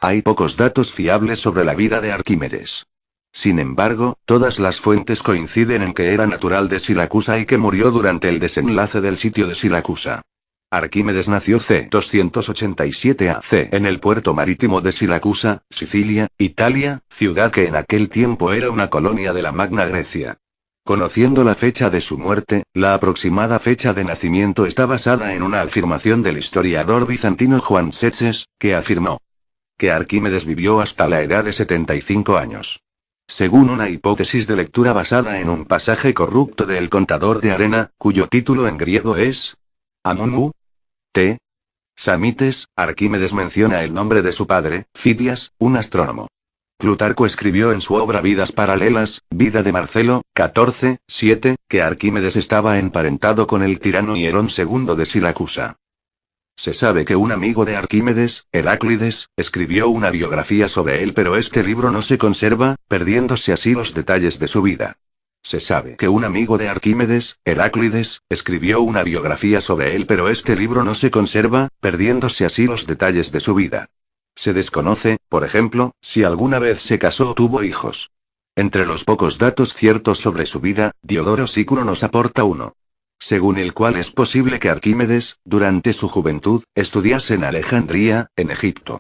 hay pocos datos fiables sobre la vida de Arquímedes. Sin embargo, todas las fuentes coinciden en que era natural de Siracusa y que murió durante el desenlace del sitio de Siracusa. Arquímedes nació c. 287 AC en el puerto marítimo de Siracusa, Sicilia, Italia, ciudad que en aquel tiempo era una colonia de la Magna Grecia. Conociendo la fecha de su muerte, la aproximada fecha de nacimiento está basada en una afirmación del historiador bizantino Juan Setses, que afirmó que Arquímedes vivió hasta la edad de 75 años. Según una hipótesis de lectura basada en un pasaje corrupto de El Contador de Arena, cuyo título en griego es Amun T. Samites, Arquímedes menciona el nombre de su padre, Fidias, un astrónomo. Plutarco escribió en su obra Vidas Paralelas, Vida de Marcelo, 14:7, que Arquímedes estaba emparentado con el tirano Hierón II de Siracusa. Se sabe que un amigo de Arquímedes, Heráclides, escribió una biografía sobre él, pero este libro no se conserva, perdiéndose así los detalles de su vida. Se sabe que un amigo de Arquímedes, Heráclides, escribió una biografía sobre él, pero este libro no se conserva, perdiéndose así los detalles de su vida. Se desconoce, por ejemplo, si alguna vez se casó o tuvo hijos. Entre los pocos datos ciertos sobre su vida, Diodoro Sículo nos aporta uno, según el cual es posible que Arquímedes, durante su juventud, estudiase en Alejandría, en Egipto.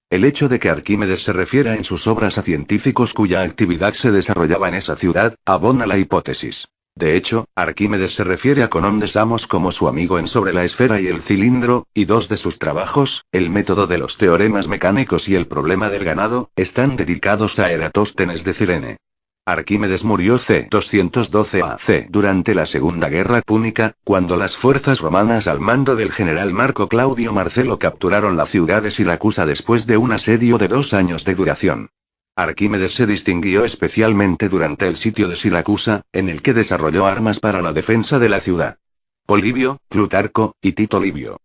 El hecho de que Arquímedes se refiera en sus obras a científicos cuya actividad se desarrollaba en esa ciudad, abona la hipótesis. De hecho, Arquímedes se refiere a Conón de Samos como su amigo en Sobre la esfera y el cilindro, y dos de sus trabajos, El método de los teoremas mecánicos y El problema del ganado, están dedicados a Eratóstenes de Cirene. Arquímedes murió c. 212 AC durante la Segunda Guerra Púnica, cuando las fuerzas romanas al mando del general Marco Claudio Marcelo capturaron la ciudad de Siracusa después de un asedio de 2 años de duración. Arquímedes se distinguió especialmente durante el sitio de Siracusa, en el que desarrolló armas para la defensa de la ciudad. Polibio, Plutarco, y Tito Livio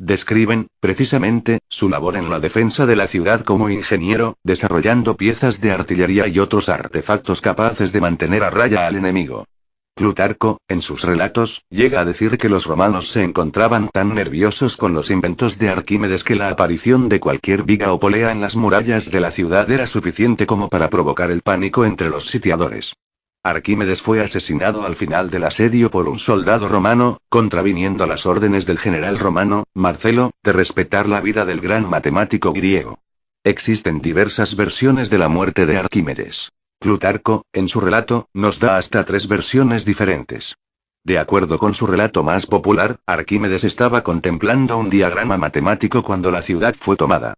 describen, precisamente, su labor en la defensa de la ciudad como ingeniero, desarrollando piezas de artillería y otros artefactos capaces de mantener a raya al enemigo. Plutarco, en sus relatos, llega a decir que los romanos se encontraban tan nerviosos con los inventos de Arquímedes que la aparición de cualquier viga o polea en las murallas de la ciudad era suficiente como para provocar el pánico entre los sitiadores. Arquímedes fue asesinado al final del asedio por un soldado romano, contraviniendo las órdenes del general romano, Marcelo, de respetar la vida del gran matemático griego. Existen diversas versiones de la muerte de Arquímedes. Plutarco, en su relato, nos da hasta 3 versiones diferentes. De acuerdo con su relato más popular, Arquímedes estaba contemplando un diagrama matemático cuando la ciudad fue tomada.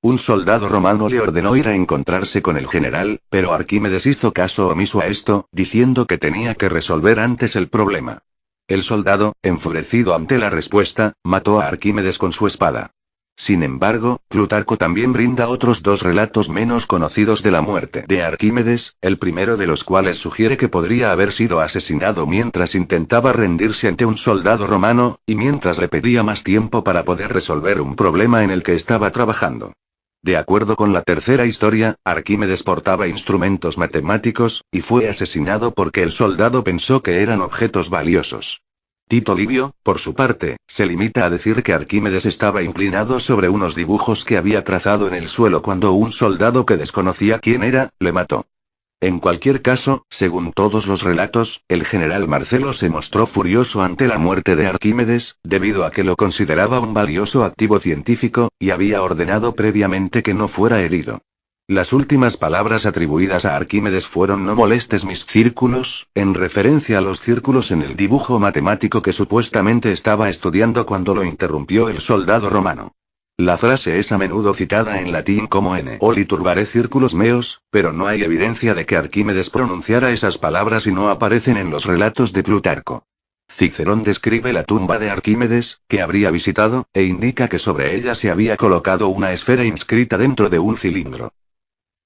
Un soldado romano le ordenó ir a encontrarse con el general, pero Arquímedes hizo caso omiso a esto, diciendo que tenía que resolver antes el problema. El soldado, enfurecido ante la respuesta, mató a Arquímedes con su espada. Sin embargo, Plutarco también brinda otros 2 relatos menos conocidos de la muerte de Arquímedes, el primero de los cuales sugiere que podría haber sido asesinado mientras intentaba rendirse ante un soldado romano, y mientras le pedía más tiempo para poder resolver un problema en el que estaba trabajando. De acuerdo con la tercera historia, Arquímedes portaba instrumentos matemáticos, y fue asesinado porque el soldado pensó que eran objetos valiosos. Tito Livio, por su parte, se limita a decir que Arquímedes estaba inclinado sobre unos dibujos que había trazado en el suelo cuando un soldado que desconocía quién era, le mató. En cualquier caso, según todos los relatos, el general Marcelo se mostró furioso ante la muerte de Arquímedes, debido a que lo consideraba un valioso activo científico, y había ordenado previamente que no fuera herido. Las últimas palabras atribuidas a Arquímedes fueron "no molestes mis círculos", en referencia a los círculos en el dibujo matemático que supuestamente estaba estudiando cuando lo interrumpió el soldado romano. La frase es a menudo citada en latín como "ene oli turbare círculos meos", pero no hay evidencia de que Arquímedes pronunciara esas palabras y no aparecen en los relatos de Plutarco. Cicerón describe la tumba de Arquímedes, que habría visitado, e indica que sobre ella se había colocado una esfera inscrita dentro de un cilindro.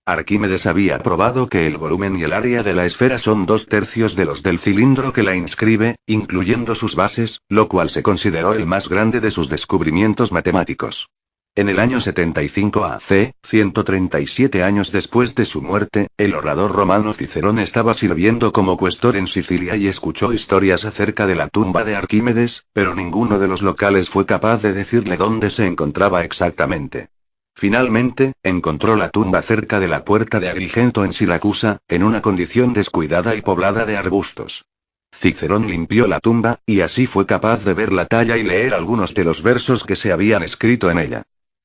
Arquímedes había probado que el volumen y el área de la esfera son 2/3 de los del cilindro que la inscribe, incluyendo sus bases, lo cual se consideró el más grande de sus descubrimientos matemáticos. En el año 75 AC, 137 años después de su muerte, el orador romano Cicerón estaba sirviendo como cuestor en Sicilia y escuchó historias acerca de la tumba de Arquímedes, pero ninguno de los locales fue capaz de decirle dónde se encontraba exactamente. Finalmente, encontró la tumba cerca de la puerta de Agrigento en Siracusa, en una condición descuidada y poblada de arbustos. Cicerón limpió la tumba, y así fue capaz de ver la talla y leer algunos de los versos que se habían escrito en ella.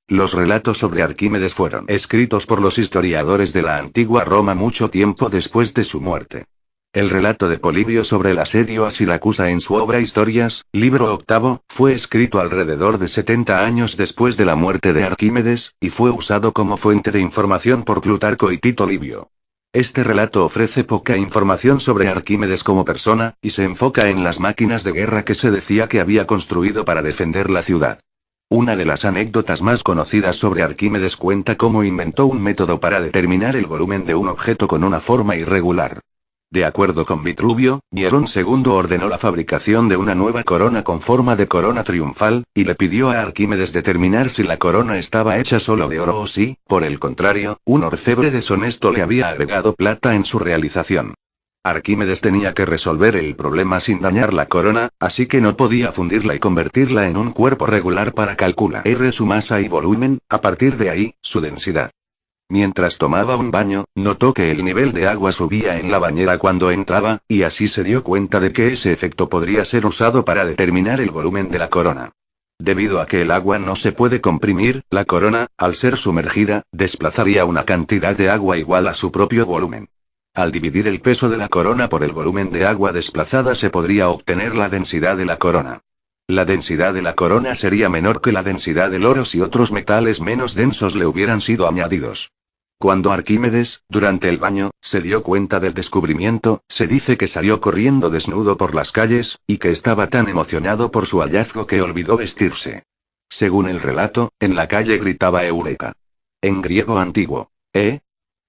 Los relatos sobre Arquímedes fueron escritos por los historiadores de la antigua Roma mucho tiempo después de su muerte. El relato de Polibio sobre el asedio a Siracusa en su obra Historias, libro octavo, fue escrito alrededor de 70 años después de la muerte de Arquímedes, y fue usado como fuente de información por Plutarco y Tito Livio. Este relato ofrece poca información sobre Arquímedes como persona, y se enfoca en las máquinas de guerra que se decía que había construido para defender la ciudad. Una de las anécdotas más conocidas sobre Arquímedes cuenta cómo inventó un método para determinar el volumen de un objeto con una forma irregular. De acuerdo con Vitruvio, Nerón II ordenó la fabricación de una nueva corona con forma de corona triunfal, y le pidió a Arquímedes determinar si la corona estaba hecha solo de oro o si, por el contrario, un orfebre deshonesto le había agregado plata en su realización. Arquímedes tenía que resolver el problema sin dañar la corona, así que no podía fundirla y convertirla en un cuerpo regular para calcular su masa y volumen, a partir de ahí, su densidad. Mientras tomaba un baño, notó que el nivel de agua subía en la bañera cuando entraba, y así se dio cuenta de que ese efecto podría ser usado para determinar el volumen de la corona. Debido a que el agua no se puede comprimir, la corona, al ser sumergida, desplazaría una cantidad de agua igual a su propio volumen. Al dividir el peso de la corona por el volumen de agua desplazada se podría obtener la densidad de la corona. La densidad de la corona sería menor que la densidad del oro si otros metales menos densos le hubieran sido añadidos. Cuando Arquímedes, durante el baño, se dio cuenta del descubrimiento, se dice que salió corriendo desnudo por las calles, y que estaba tan emocionado por su hallazgo que olvidó vestirse. Según el relato, en la calle gritaba Eureka. En griego antiguo.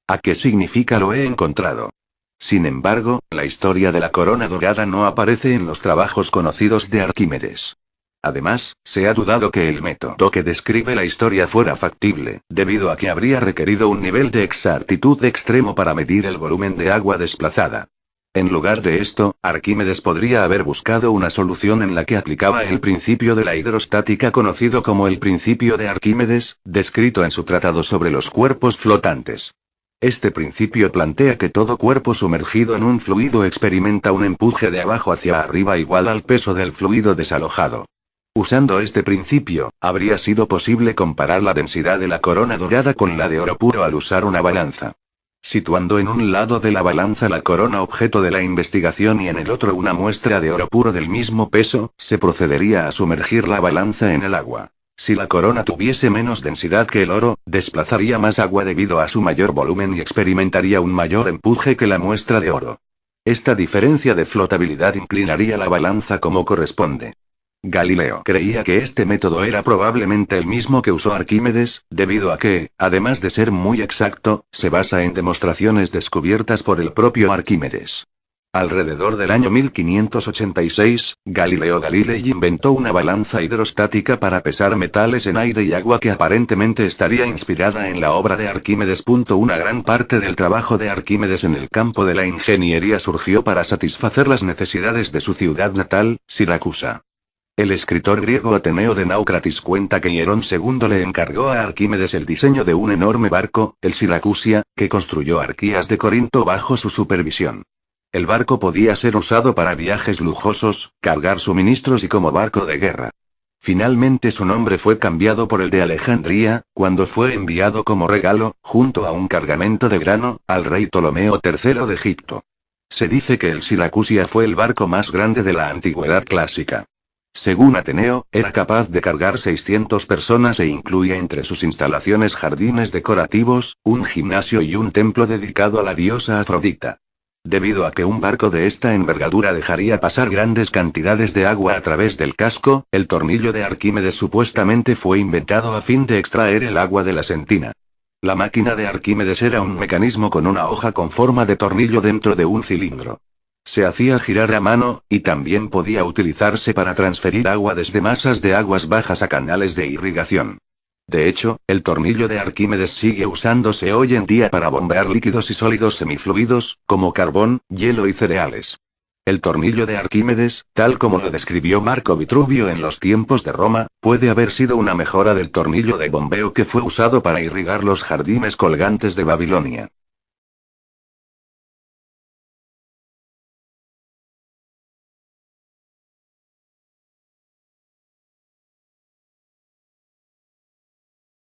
¿A qué significa lo he encontrado? Sin embargo, la historia de la corona dorada no aparece en los trabajos conocidos de Arquímedes. Además, se ha dudado que el método que describe la historia fuera factible, debido a que habría requerido un nivel de exactitud extremo para medir el volumen de agua desplazada. En lugar de esto, Arquímedes podría haber buscado una solución en la que aplicaba el principio de la hidrostática conocido como el principio de Arquímedes, descrito en su tratado sobre los cuerpos flotantes. Este principio plantea que todo cuerpo sumergido en un fluido experimenta un empuje de abajo hacia arriba igual al peso del fluido desalojado. Usando este principio, habría sido posible comparar la densidad de la corona dorada con la de oro puro al usar una balanza. Situando en un lado de la balanza la corona objeto de la investigación y en el otro una muestra de oro puro del mismo peso, se procedería a sumergir la balanza en el agua. Si la corona tuviese menos densidad que el oro, desplazaría más agua debido a su mayor volumen y experimentaría un mayor empuje que la muestra de oro. Esta diferencia de flotabilidad inclinaría la balanza como corresponde. Galileo creía que este método era probablemente el mismo que usó Arquímedes, debido a que, además de ser muy exacto, se basa en demostraciones descubiertas por el propio Arquímedes. Alrededor del año 1586, Galileo Galilei inventó una balanza hidrostática para pesar metales en aire y agua que aparentemente estaría inspirada en la obra de Arquímedes. Una gran parte del trabajo de Arquímedes en el campo de la ingeniería surgió para satisfacer las necesidades de su ciudad natal, Siracusa. El escritor griego Ateneo de Naucratis cuenta que Nerón II le encargó a Arquímedes el diseño de un enorme barco, el Siracusia, que construyó Arquías de Corinto bajo su supervisión. El barco podía ser usado para viajes lujosos, cargar suministros y como barco de guerra. Finalmente su nombre fue cambiado por el de Alejandría, cuando fue enviado como regalo, junto a un cargamento de grano, al rey Ptolomeo III de Egipto. Se dice que el Siracusia fue el barco más grande de la antigüedad clásica. Según Ateneo, era capaz de cargar 600 personas e incluía entre sus instalaciones jardines decorativos, un gimnasio y un templo dedicado a la diosa Afrodita. Debido a que un barco de esta envergadura dejaría pasar grandes cantidades de agua a través del casco, el tornillo de Arquímedes supuestamente fue inventado a fin de extraer el agua de la sentina. La máquina de Arquímedes era un mecanismo con una hoja con forma de tornillo dentro de un cilindro. Se hacía girar a mano, y también podía utilizarse para transferir agua desde masas de aguas bajas a canales de irrigación. De hecho, el tornillo de Arquímedes sigue usándose hoy en día para bombear líquidos y sólidos semifluidos, como carbón, hielo y cereales. El tornillo de Arquímedes, tal como lo describió Marco Vitruvio en los tiempos de Roma, puede haber sido una mejora del tornillo de bombeo que fue usado para irrigar los jardines colgantes de Babilonia.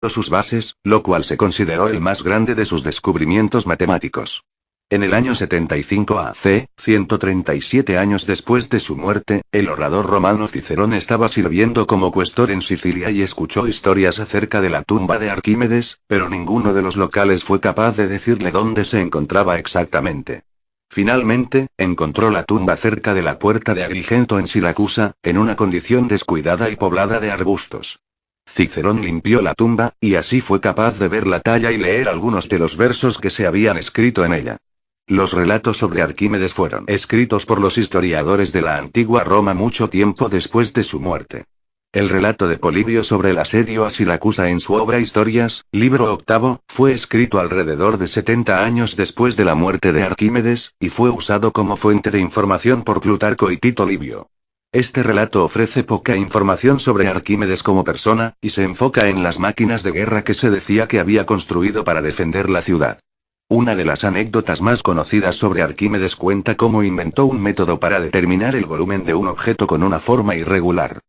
Sus bases, lo cual se consideró el más grande de sus descubrimientos matemáticos. En el año 75 AC, 137 años después de su muerte, el orador romano Cicerón estaba sirviendo como cuestor en Sicilia y escuchó historias acerca de la tumba de Arquímedes, pero ninguno de los locales fue capaz de decirle dónde se encontraba exactamente. Finalmente, encontró la tumba cerca de la puerta de Agrigento en Siracusa, en una condición descuidada y poblada de arbustos. Cicerón limpió la tumba, y así fue capaz de ver la talla y leer algunos de los versos que se habían escrito en ella. Los relatos sobre Arquímedes fueron escritos por los historiadores de la antigua Roma mucho tiempo después de su muerte. El relato de Polibio sobre el asedio a Siracusa en su obra Historias, libro octavo, fue escrito alrededor de 70 años después de la muerte de Arquímedes, y fue usado como fuente de información por Plutarco y Tito Livio. Este relato ofrece poca información sobre Arquímedes como persona, y se enfoca en las máquinas de guerra que se decía que había construido para defender la ciudad. Una de las anécdotas más conocidas sobre Arquímedes cuenta cómo inventó un método para determinar el volumen de un objeto con una forma irregular.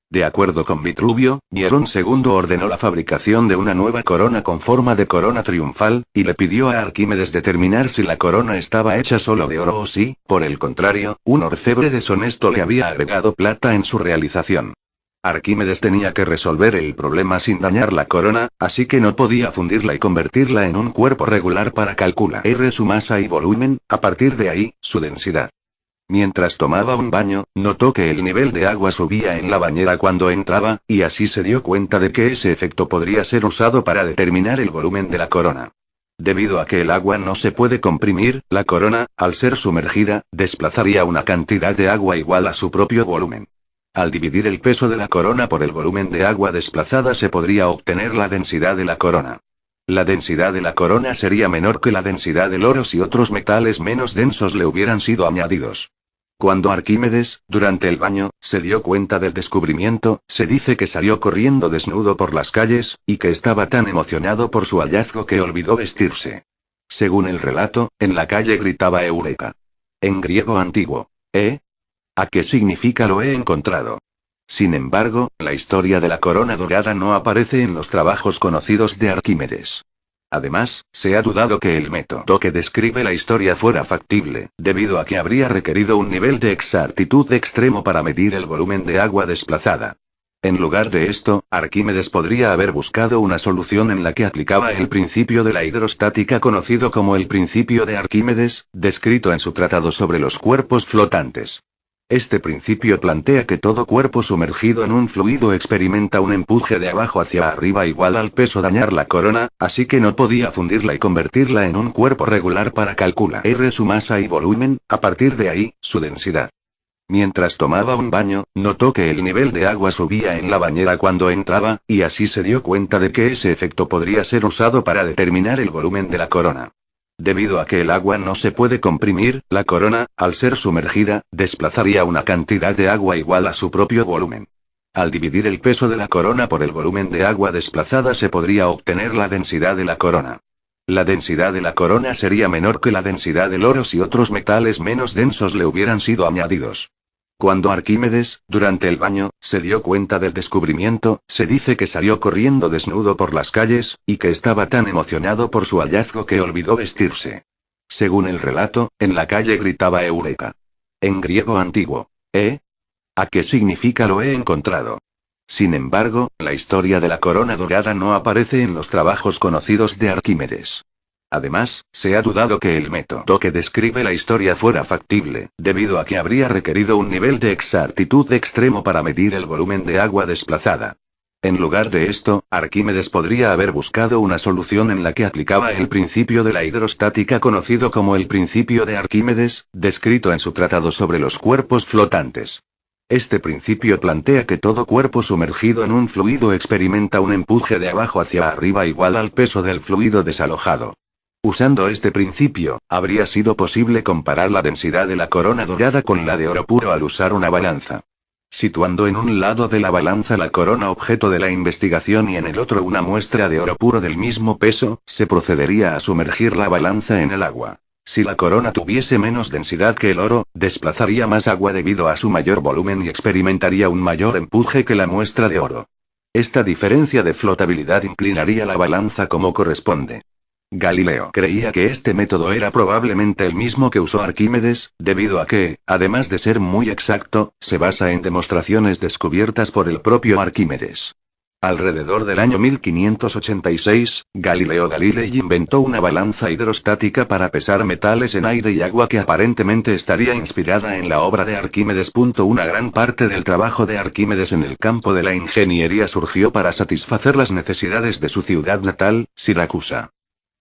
De acuerdo con Vitruvio, Nerón II ordenó la fabricación de una nueva corona con forma de corona triunfal, y le pidió a Arquímedes determinar si la corona estaba hecha solo de oro o si, por el contrario, un orfebre deshonesto le había agregado plata en su realización. Arquímedes tenía que resolver el problema sin dañar la corona, así que no podía fundirla y convertirla en un cuerpo regular para calcular su masa y volumen, a partir de ahí, su densidad. Mientras tomaba un baño, notó que el nivel de agua subía en la bañera cuando entraba, y así se dio cuenta de que ese efecto podría ser usado para determinar el volumen de la corona. Debido a que el agua no se puede comprimir, la corona, al ser sumergida, desplazaría una cantidad de agua igual a su propio volumen. Al dividir el peso de la corona por el volumen de agua desplazada se podría obtener la densidad de la corona. La densidad de la corona sería menor que la densidad del oro si otros metales menos densos le hubieran sido añadidos. Cuando Arquímedes, durante el baño, se dio cuenta del descubrimiento, se dice que salió corriendo desnudo por las calles, y que estaba tan emocionado por su hallazgo que olvidó vestirse. Según el relato, en la calle gritaba Eureka. En griego antiguo. ¿A qué significa lo he encontrado? Sin embargo, la historia de la corona dorada no aparece en los trabajos conocidos de Arquímedes. Además, se ha dudado que el método que describe la historia fuera factible, debido a que habría requerido un nivel de exactitud extremo para medir el volumen de agua desplazada. En lugar de esto, Arquímedes podría haber buscado una solución en la que aplicaba el principio de la hidrostática conocido como el principio de Arquímedes, descrito en su tratado sobre los cuerpos flotantes. Este principio plantea que todo cuerpo sumergido en un fluido experimenta un empuje de abajo hacia arriba igual al peso dañar la corona, así que no podía fundirla y convertirla en un cuerpo regular para calcular su masa y volumen, a partir de ahí, su densidad. Mientras tomaba un baño, notó que el nivel de agua subía en la bañera cuando entraba, y así se dio cuenta de que ese efecto podría ser usado para determinar el volumen de la corona. Debido a que el agua no se puede comprimir, la corona, al ser sumergida, desplazaría una cantidad de agua igual a su propio volumen. Al dividir el peso de la corona por el volumen de agua desplazada se podría obtener la densidad de la corona. La densidad de la corona sería menor que la densidad del oro si otros metales menos densos le hubieran sido añadidos. Cuando Arquímedes, durante el baño, se dio cuenta del descubrimiento, se dice que salió corriendo desnudo por las calles, y que estaba tan emocionado por su hallazgo que olvidó vestirse. Según el relato, en la calle gritaba Eureka. En griego antiguo. ¿A qué significa lo he encontrado? Sin embargo, la historia de la corona dorada no aparece en los trabajos conocidos de Arquímedes. Además, se ha dudado que el método que describe la historia fuera factible, debido a que habría requerido un nivel de exactitud extremo para medir el volumen de agua desplazada. En lugar de esto, Arquímedes podría haber buscado una solución en la que aplicaba el principio de la hidrostática conocido como el principio de Arquímedes, descrito en su tratado sobre los cuerpos flotantes. Este principio plantea que todo cuerpo sumergido en un fluido experimenta un empuje de abajo hacia arriba igual al peso del fluido desalojado. Usando este principio, habría sido posible comparar la densidad de la corona dorada con la de oro puro al usar una balanza. Situando en un lado de la balanza la corona objeto de la investigación y en el otro una muestra de oro puro del mismo peso, se procedería a sumergir la balanza en el agua. Si la corona tuviese menos densidad que el oro, desplazaría más agua debido a su mayor volumen y experimentaría un mayor empuje que la muestra de oro. Esta diferencia de flotabilidad inclinaría la balanza como corresponde. Galileo creía que este método era probablemente el mismo que usó Arquímedes, debido a que, además de ser muy exacto, se basa en demostraciones descubiertas por el propio Arquímedes. Alrededor del año 1586, Galileo Galilei inventó una balanza hidrostática para pesar metales en aire y agua que aparentemente estaría inspirada en la obra de Arquímedes. Una gran parte del trabajo de Arquímedes en el campo de la ingeniería surgió para satisfacer las necesidades de su ciudad natal, Siracusa.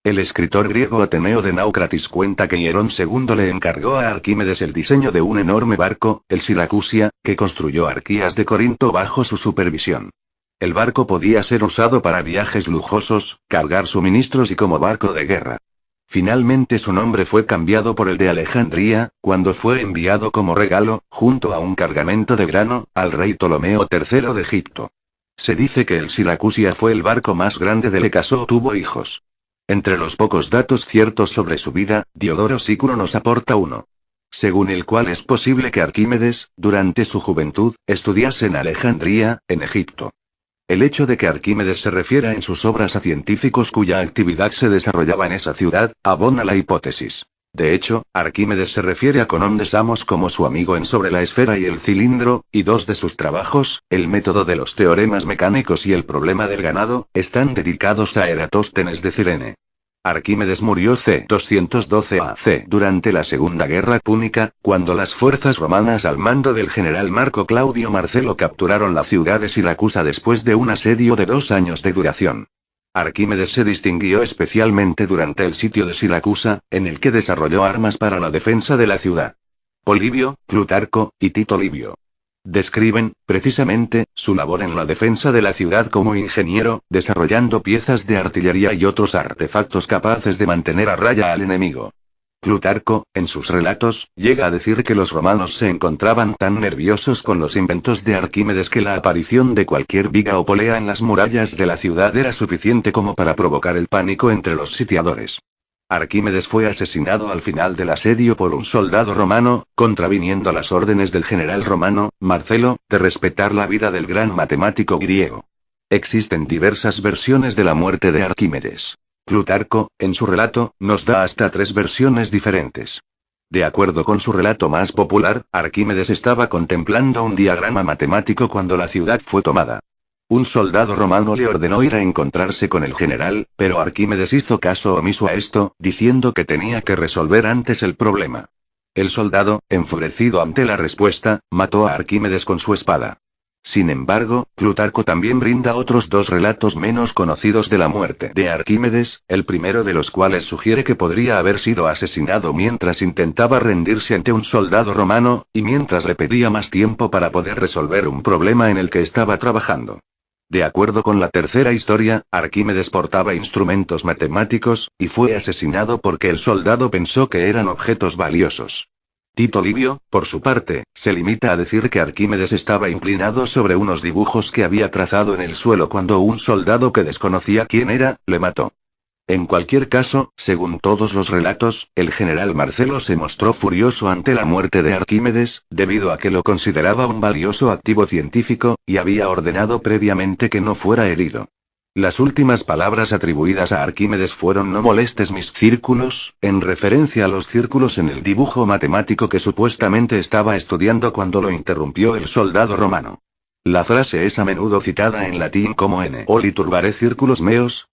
El escritor griego Ateneo de Naucratis cuenta que Hierón II le encargó a Arquímedes el diseño de un enorme barco, el Siracusia, que construyó Arquías de Corinto bajo su supervisión. El barco podía ser usado para viajes lujosos, cargar suministros y como barco de guerra. Finalmente su nombre fue cambiado por el de Alejandría, cuando fue enviado como regalo, junto a un cargamento de grano, al rey Ptolomeo III de Egipto. Se dice que el Siracusia fue el barco más grande del que casó o tuvo hijos. Entre los pocos datos ciertos sobre su vida, Diodoro Sículo nos aporta uno. Según el cual es posible que Arquímedes, durante su juventud, estudiase en Alejandría, en Egipto. El hecho de que Arquímedes se refiera en sus obras a científicos cuya actividad se desarrollaba en esa ciudad, abona la hipótesis. De hecho, Arquímedes se refiere a Conón de Samos como su amigo en Sobre la esfera y el cilindro, y dos de sus trabajos, el método de los teoremas mecánicos y el problema del ganado, están dedicados a Eratóstenes de Cirene. Arquímedes murió c. 212 AC durante la Segunda Guerra Púnica, cuando las fuerzas romanas al mando del general Marco Claudio Marcelo capturaron la ciudad de Siracusa después de un asedio de 2 años de duración. Arquímedes se distinguió especialmente durante el sitio de Siracusa, en el que desarrolló armas para la defensa de la ciudad. Polibio, Plutarco, y Tito Livio describen, precisamente, su labor en la defensa de la ciudad como ingeniero, desarrollando piezas de artillería y otros artefactos capaces de mantener a raya al enemigo. Plutarco, en sus relatos, llega a decir que los romanos se encontraban tan nerviosos con los inventos de Arquímedes que la aparición de cualquier viga o polea en las murallas de la ciudad era suficiente como para provocar el pánico entre los sitiadores. Arquímedes fue asesinado al final del asedio por un soldado romano, contraviniendo las órdenes del general romano, Marcelo, de respetar la vida del gran matemático griego. Existen diversas versiones de la muerte de Arquímedes. Plutarco, en su relato, nos da hasta 3 versiones diferentes. De acuerdo con su relato más popular, Arquímedes estaba contemplando un diagrama matemático cuando la ciudad fue tomada. Un soldado romano le ordenó ir a encontrarse con el general, pero Arquímedes hizo caso omiso a esto, diciendo que tenía que resolver antes el problema. El soldado, enfurecido ante la respuesta, mató a Arquímedes con su espada. Sin embargo, Plutarco también brinda otros 2 relatos menos conocidos de la muerte de Arquímedes, el primero de los cuales sugiere que podría haber sido asesinado mientras intentaba rendirse ante un soldado romano, y mientras le pedía más tiempo para poder resolver un problema en el que estaba trabajando. De acuerdo con la tercera historia, Arquímedes portaba instrumentos matemáticos, y fue asesinado porque el soldado pensó que eran objetos valiosos. Tito Livio, por su parte, se limita a decir que Arquímedes estaba inclinado sobre unos dibujos que había trazado en el suelo cuando un soldado que desconocía quién era, le mató. En cualquier caso, según todos los relatos, el general Marcelo se mostró furioso ante la muerte de Arquímedes, debido a que lo consideraba un valioso activo científico, y había ordenado previamente que no fuera herido. Las últimas palabras atribuidas a Arquímedes fueron "no molestes mis círculos", en referencia a los círculos en el dibujo matemático que supuestamente estaba estudiando cuando lo interrumpió el soldado romano. La frase es a menudo citada en latín como "en oli turbare circulos meos",